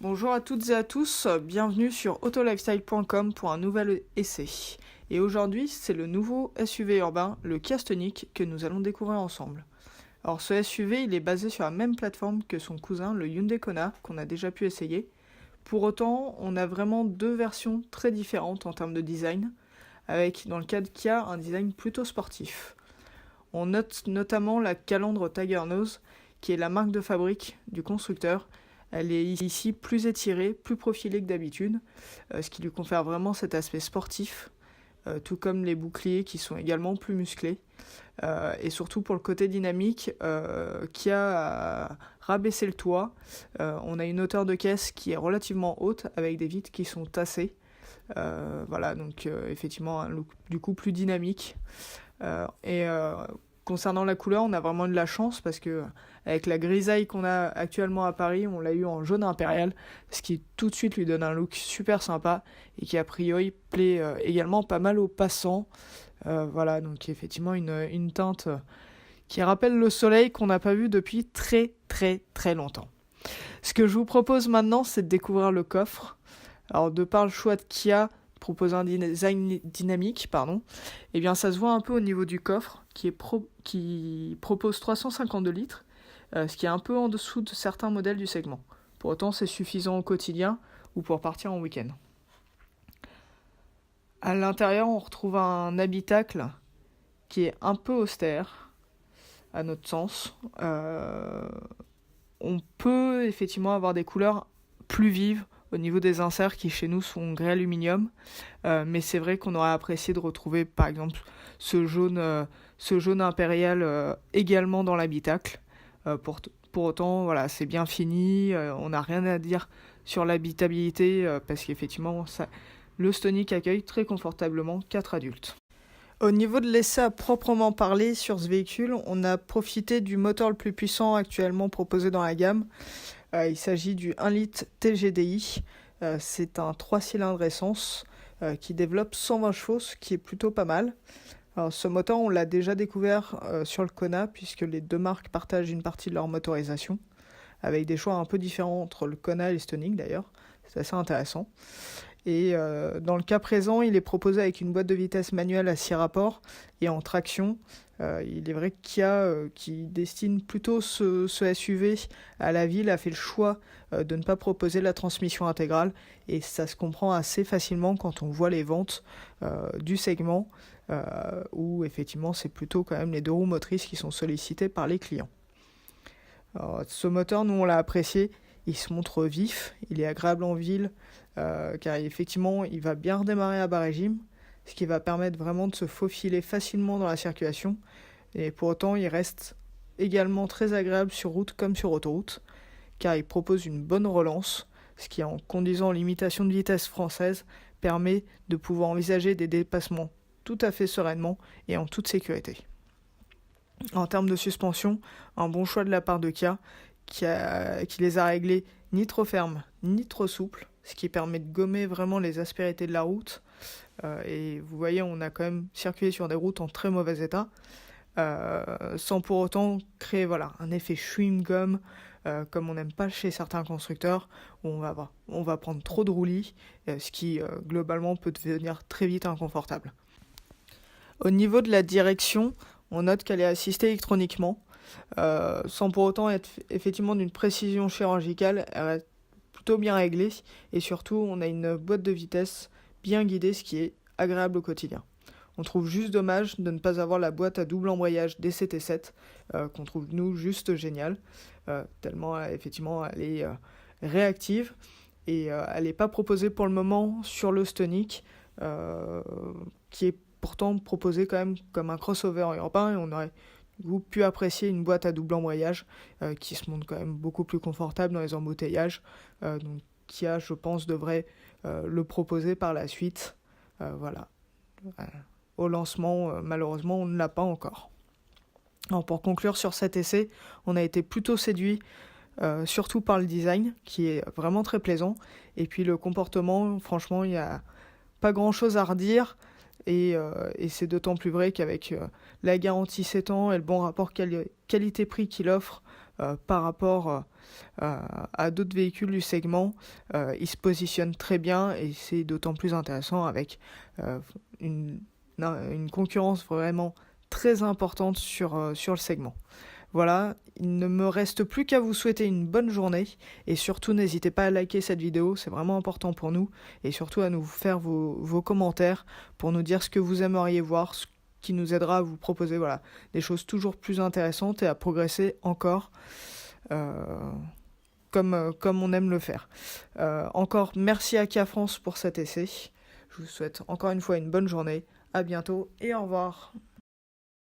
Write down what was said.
Bonjour à toutes et à tous, bienvenue sur autolifestyle.com pour un nouvel essai. Et aujourd'hui, c'est le nouveau SUV urbain, le Kia Stonic, que nous allons découvrir ensemble. Alors ce SUV, il est basé sur la même plateforme que son cousin, le Hyundai Kona, qu'on a déjà pu essayer. Pour autant, on a vraiment deux versions très différentes en termes de design, avec dans le cas de Kia, un design plutôt sportif. On note notamment la calandre Tiger Nose, qui est la marque de fabrique du constructeur. Elle est ici plus étirée, plus profilée que d'habitude, ce qui lui confère vraiment cet aspect sportif, tout comme les boucliers qui sont également plus musclés. Et surtout pour le côté dynamique, Kia a rabaissé le toit. On a une hauteur de caisse qui est relativement haute, avec des vitres qui sont tassées. Donc effectivement un look du coup plus dynamique. Concernant la couleur, on a vraiment de la chance parce que avec la grisaille qu'on a actuellement à Paris, on l'a eu en jaune impérial, ce qui tout de suite lui donne un look super sympa et qui a priori plaît également pas mal aux passants. Donc effectivement une teinte qui rappelle le soleil qu'on n'a pas vu depuis très très très longtemps. Ce que je vous propose maintenant, c'est de découvrir le coffre. Alors de par le choix de Kia, proposer un design dynamique, et bien ça se voit un peu au niveau du coffre qui propose 352 litres, ce qui est un peu en dessous de certains modèles du segment. Pour autant, c'est suffisant au quotidien ou pour partir en week-end. À l'intérieur, on retrouve un habitacle qui est un peu austère, à notre sens. On peut effectivement avoir des couleurs plus vives au niveau des inserts qui chez nous sont gris aluminium, mais c'est vrai qu'on aurait apprécié de retrouver par exemple ce jaune impérial également dans l'habitacle. Pour autant, voilà, c'est bien fini, on n'a rien à dire sur l'habitabilité parce qu'effectivement le Stonic accueille très confortablement 4 adultes. Au niveau de l'essai à proprement parler sur ce véhicule, on a profité du moteur le plus puissant actuellement proposé dans la gamme. Il s'agit du 1 litre TGDI. C'est un 3 cylindres essence qui développe 120 chevaux, ce qui est plutôt pas mal. Alors, ce moteur, on l'a déjà découvert sur le Kona, puisque les deux marques partagent une partie de leur motorisation, avec des choix un peu différents entre le Kona et le Stonic d'ailleurs. C'est assez intéressant. Et dans le cas présent, il est proposé avec une boîte de vitesse manuelle à 6 rapports et en traction. Il est vrai que Kia, qui destine plutôt ce SUV à la ville, a fait le choix de ne pas proposer la transmission intégrale. Et ça se comprend assez facilement quand on voit les ventes du segment, où effectivement c'est plutôt quand même les deux roues motrices qui sont sollicitées par les clients. Alors, ce moteur, nous on l'a apprécié. Il se montre vif, il est agréable en ville, car effectivement il va bien redémarrer à bas régime, ce qui va permettre vraiment de se faufiler facilement dans la circulation, et pour autant il reste également très agréable sur route comme sur autoroute, car il propose une bonne relance, ce qui en conduisant en limitation de vitesse française permet de pouvoir envisager des dépassements tout à fait sereinement et en toute sécurité. En termes de suspension, un bon choix de la part de Kia, qui les a réglés ni trop fermes ni trop souples, ce qui permet de gommer vraiment les aspérités de la route. Et vous voyez, on a quand même circulé sur des routes en très mauvais état, sans pour autant créer un effet chewing-gum, comme on n'aime pas chez certains constructeurs, où on va prendre trop de roulis, ce qui globalement peut devenir très vite inconfortable. Au niveau de la direction, on note qu'elle est assistée électroniquement, sans pour autant être effectivement d'une précision chirurgicale. Elle est plutôt bien réglée et surtout on a une boîte de vitesse bien guidée, ce qui est agréable au quotidien. On trouve juste dommage de ne pas avoir la boîte à double embrayage DCT7 qu'on trouve nous juste géniale, tellement effectivement elle est réactive et elle n'est pas proposée pour le moment sur le Stonic, qui est pourtant proposé quand même comme un crossover urbain, et on aurait pu apprécier une boîte à double embrayage qui se montre quand même beaucoup plus confortable dans les embouteillages. Donc Kia, je pense, devrait le proposer par la suite. Au lancement, malheureusement, on ne l'a pas encore. Alors, pour conclure sur cet essai, on a été plutôt séduit, surtout par le design, qui est vraiment très plaisant. Et puis le comportement, franchement, il n'y a pas grand-chose à redire. Et c'est d'autant plus vrai qu'avec la garantie 7 ans et le bon rapport qualité-prix qu'il offre par rapport à d'autres véhicules du segment. Il se positionne très bien et c'est d'autant plus intéressant avec une concurrence vraiment très importante sur le segment. Voilà, il ne me reste plus qu'à vous souhaiter une bonne journée et surtout n'hésitez pas à liker cette vidéo, c'est vraiment important pour nous et surtout à nous faire vos commentaires pour nous dire ce que vous aimeriez voir, ce qui nous aidera à vous proposer des choses toujours plus intéressantes et à progresser encore comme on aime le faire. Encore merci à Kia France pour cet essai. Je vous souhaite encore une fois une bonne journée. À bientôt et au revoir.